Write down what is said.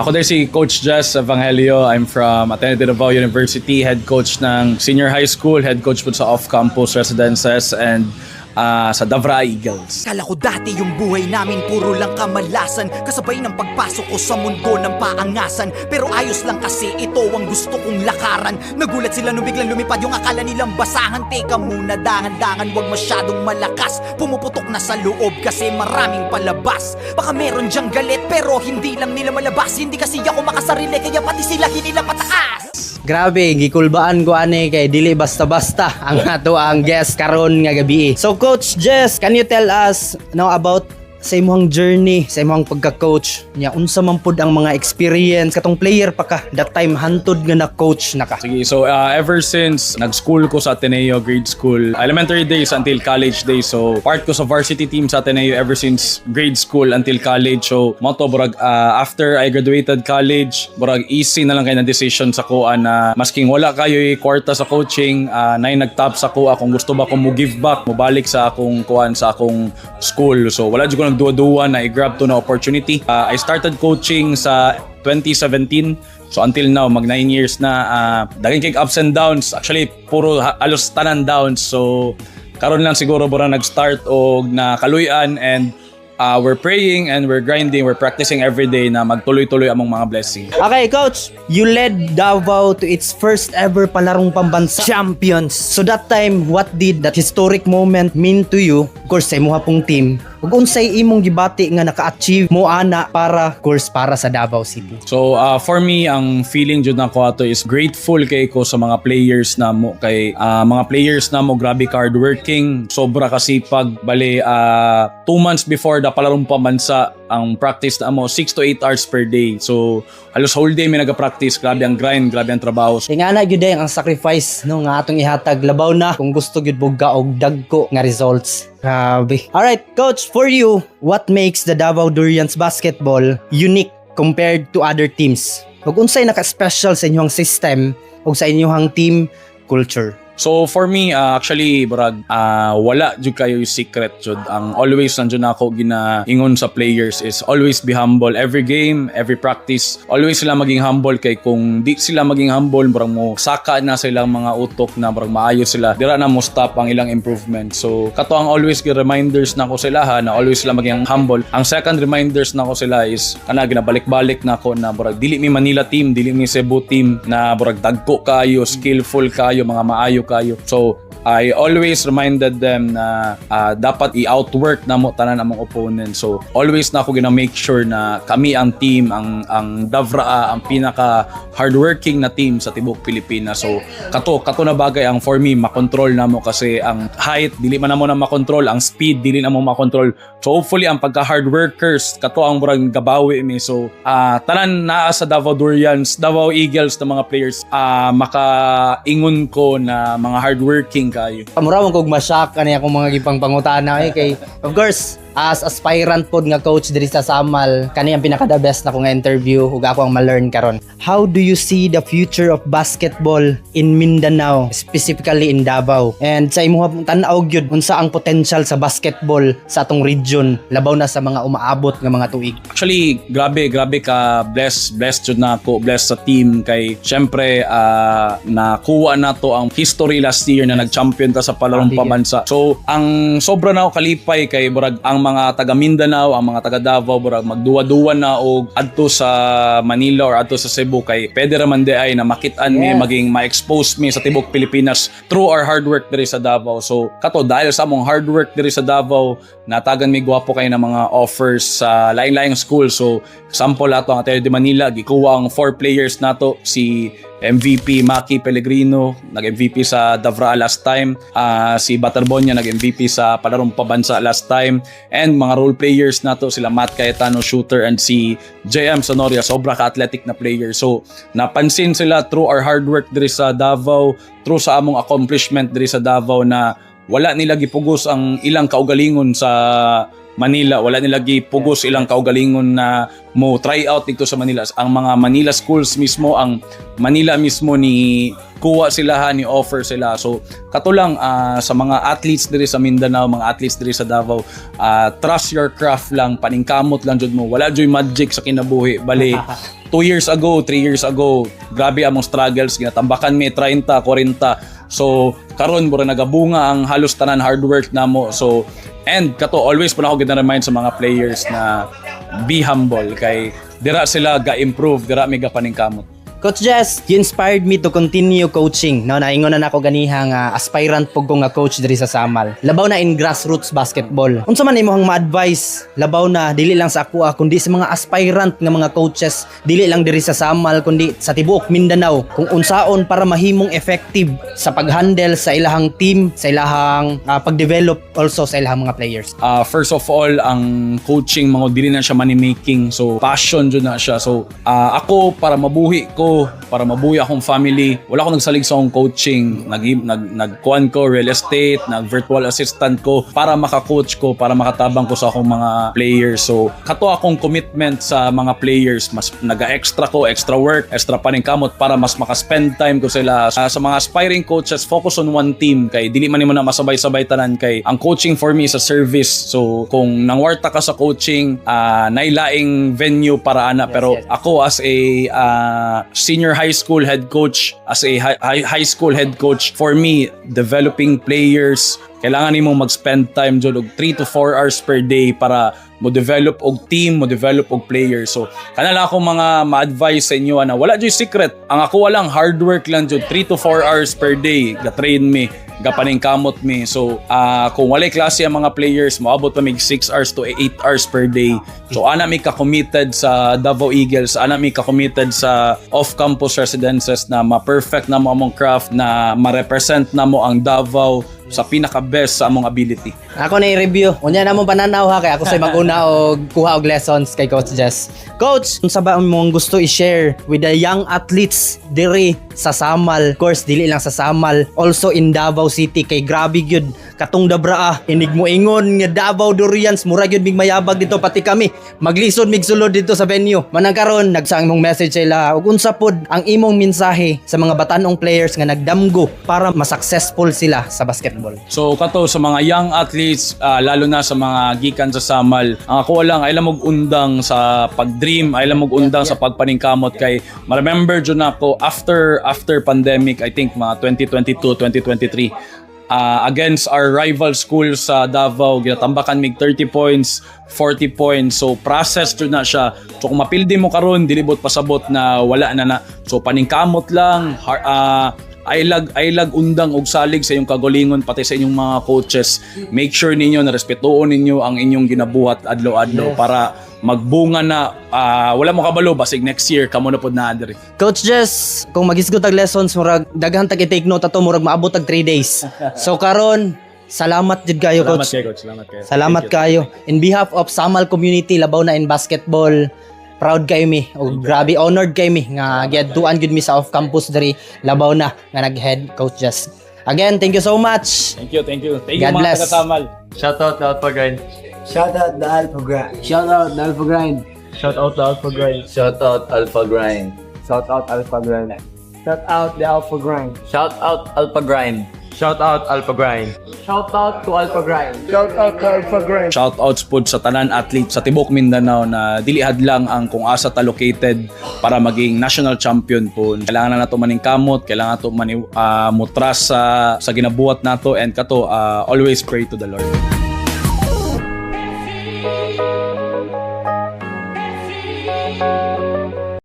Ako din si Coach Jess Evangelio. I'm from Ateneo de Davao University, head coach ng senior high school, head coach po sa off-campus residences, and sa Davao Eagles. Kala ko dati yung buhay namin puro lang kamalasan, kasabay ng pagpasok ko sa mundo ng paangasan. Pero ayos lang kasi ito ang gusto kong lakaran. Nagulat sila nung biglang lumipad yung akala nilang basahan. Teka muna, dahan-dahan, wag masyadong malakas. Pumuputok na sa loob kasi maraming palabas. Baka meron dyang galit pero hindi lang nila malabas. Hindi kasi ako makasarili kaya pati sila hinila pataas. Grabe, gikulbaan ko ani kay dili basta-basta ang ato ang guest karon nga gabi. So Coach Jess, can you tell us now about sa imong journey, sa imong pagka-coach? Nya unsa man pud ang mga experience katong player pa ka that time hantod nga na-coach na ka? Sige, so ever since nag-school ko sa Ateneo, grade school, elementary days until college days, so part ko sa varsity team sa Ateneo ever since grade school until college. So mo to burag after I graduated college, burag easy na lang kay na decision sa kuan na masking wala kayo kwarta sa coaching, nay nag-top sa kuha kung gusto ba ko mo give back, mo balik sa akong kuan sa akong school. So wala jud ko nagduwa-duwa na i-grab to na opportunity. I started coaching sa 2017. So until now, mag 9 years na. Daghang kay ups and downs. Actually, puro halos tanan downs. So karon lang siguro bura nag-start og na kaluyan, and we're praying and we're grinding, we're practicing every day na magtuloy-tuloy among mga blessing. Okay, Coach, you led Davao to its first ever palarong pambansa champions. So that time, what did that historic moment mean to you? Of course, sa imuha pong team. Ug unsay imong gibati nga naka-achieve mo ana para, of course, para sa Davao City? So for me, ang feeling jud nako ato is grateful kay ko sa mga players na mo, kay mga players na mo grabe ka hardworking, sobra kasipag. Bale 2 months before da palarong pambansa, ang practice na mo 6 to 8 hours per day. So halos whole day may naga-practice. Grabe ang grind, grabe ang trabaho. Kaya nga na gyud ang sacrifice no nga atong ihatag labaw na kung gusto gyud bugga og dagko nga results. Grabe. Alright, Coach, for you, what makes the Davao Durians basketball unique compared to other teams? Ug unsay naka-special sa inyong system ug sa inyong team culture? So for me, actually, burag, wala jud kayo yung secret jud. Ang always nandiyan ako ginaingon sa players is always be humble. Every game, every practice, always sila maging humble. Kay kung di sila maging humble, burag mo saka na sa ilang mga utok na burag maayo sila, dira na mo stop ang ilang improvement. So kato ang always reminders na ko sila na always sila maging humble. Ang second reminders na ko sila is kana ginabalik-balik na ko na burag dili mi Manila team, dili mi Cebu team na burag dagko kayo, skillful kayo, mga maayo kayo. So I always reminded them na dapat i-outwork na mo tanan among opponent. So always na ako gina-make sure na kami ang team, ang Davraa, ang pinaka hardworking na team sa tibok Pilipinas. So kato na bagay ang for me makontrol na mo, kasi ang height dili man na mo na makontrol, ang speed dili na mo makontrol. So hopefully ang pagka hard workers kato ang murag gabawi mi. So tanan naa sa Davao Durians, Davao Eagles na mga players makaingon ko na mga hardworking kayo. Pamurawang kog masyak ani akong mga gipang pangutana kay of course as aspirant pod nga coach diri sa Samal, kani ang pinaka the best na ko nga interview ug ako ang ma-learn karon. How do you see the future of basketball in Mindanao, specifically in Davao? And sa imong tan-aw gyud unsa ang potential sa basketball sa atong region labaw na sa mga umaabot nga mga tuig? Actually, grabe ka blessed jud na ako, blessed sa team kay syempre nakuha na to ang history last year na nag-champion ta sa palarong pambansa. So ang sobra na ako kalipay kay burag ang mga taga Mindanao, ang mga taga Davao burag magduwa-duwa na og adto sa Manila or adto sa Cebu kay pwede ra man di ay na makitaan mi, maging ma-expose mi sa tibok Pilipinas through our hard work diri sa Davao. So kato dahil sa among hard work diri sa Davao, natagan mi gwapo kay na mga offers sa lain-laing school. So sample ato ang Ateneo de Manila, gikuha ang 4 players nato, si MVP Maki Pellegrino, nag-MVP sa Davao last time. Si Baterbonia nag-MVP sa palarong pabansa last time. And mga role players nato sila Matt Cayetano, shooter, and si JM Sonoria, sobra ka-athletic na player. So napansin sila through our hard work diri sa Davao, through sa among accomplishment diri sa Davao na wala nila gipugos ang ilang kaugalingon sa Manila, wala nila gipugos ilang kaugalingon na mo try out dito sa Manila. Ang mga Manila schools mismo, ang Manila mismo ni kuha sila ni offer sila. So kato lang sa mga athletes diri sa Mindanao, mga athletes diri sa Davao, trust your craft lang, paningkamot lang jud mo. Wala joy magic sa kinabuhi. Bali 2 years ago, 3 years ago, grabe among struggles, ginatambakan mi 30, 40. So karon mura nagabunga ang halos tanan hard work namo. So and kato always po na ako gina-remind sa mga players na be humble kay dira sila ga-improve, dira mi ga paningkamot. Coach Jess, you inspired me to continue coaching. No, naingon na nako ganihang aspirant pug ko nga coach diri sa Samal. Labaw na in grassroots basketball. Unsa man imong ma-advise? Labaw na dili lang sa ako kundi sa mga aspirant nga mga coaches, dili lang diri sa Samal kundi sa tibuok Mindanao kung unsaon para mahimong effective sa paghandle sa ilahang team, sa ilahang pag-develop also sa ilahang mga players. First of all, ang coaching mga dili na siya money making. So passion jud na siya. So ako para mabuhi ko, para mabuhay akong family, wala akong nagsalig sa akong coaching. Nagkuhan ko real estate, nag-virtual assistant ko para maka-coach ko, para makatabang ko sa akong mga players. So kato akong commitment sa mga players, mas naga-extra ko, extra work, extra paningkamot para mas maka-spend time ko sila. Sa mga aspiring coaches, focus on one team kay dili man nimo na masabay-sabay tanan kay ang coaching for me is a service. So kung nangwarta ka sa coaching, nailaing venue para ana, pero ako as a senior high school head coach, as a high school head coach, for me, developing players, kailangan nimo mag-spend time jud og 3 to 4 hours per day para mo develop og team, mo develop og players. So kanala ako mga ma-advise sa inyo na wala jud secret. Ang ako walang hard work lang jud 3 to 4 hours per day ga-train me, gapaningkamot me. So kung walay klase ang mga players, moabot pa mig 6 hours to 8 hours per day. So ana mi ka-committed sa Davao Eagles, ana mi ka-committed sa off-campus residences na ma-perfect na mo among craft, na ma-represent na mo ang Davao sa pinaka-best sa among ability. Ako na i-review. Unya na mo pananaw ha kay ako sa mag-una og kuha og lessons kay Coach Jess. Coach, unsa ba mong gusto i-share with the young athletes diri sa Samal? Of course, dili lang sa Samal, also in Davao City kay grabe gyud katong dabraa. Inig mo ingon nga Davao Durians, mura gyud mig mayabag dito pati kami. Maglisod mig sulod dito sa venue. Manang karon nagsaang mong message sila ug unsa pod ang imong mensahe sa mga batanong players nga nagdamgo para ma-successful sila sa basketball. So kato sa mga young athletes, lalo na sa mga gikan sa Samal, ang ako lang ay lamog undang sa pag-dream, ay lamog undang sa pagpaningkamot kay ma-remember jud nako after pandemic, I think mga 2022, 2023, against our rival schools sa Davao, ginatambakan mig 30 points, 40 points. So process jud na siya. So kung mapildi mo karon, dilibot pasabot na wala na. So paningkamot lang, ay lag undang og salig sa inyong kagulingon pati sa inyong mga coaches. Make sure ninyo na respetuon ninyo ang inyong ginabuhat adlaw-adlaw para magbunga na wala mo kabalo basig next year kamo na pod na diri. Coach Jess, kung magisgot og lessons murag daghan tag i-take note ato murag maabot tag 3 days. So karon salamat jud kayo coach. Salamat kayo. In behalf of Samal community labaw na in basketball, proud kayo mi o grabe honored kayo mi nga giadtuan gud mi sa off campus diri labaw na nga nag-head Coach Jess. Again, thank you so much. Thank you. Thank God you mga bless. taga-Samal. Shoutout to Alpha Grind. Shoutout the Alpha Grind. Shoutout to Alpha Grind. Shoutout Alpha Grind. Shoutout Alpha Grind. Shoutout Alpha Grind. Shoutout the Alpha Grind. Shoutout Alpha Grind. Shoutout Alpha Grind. Shoutout to Alpha Grind. Shoutout to Alpha Grind. Shoutouts pod sa tanan athlete sa tibok Mindanao na dili hadlang ang kung asa ta located para maging national champion po. Kailangan na nato maningkamot, kailangan nato mutras sa ginabuhat nato, and kato always pray to the Lord.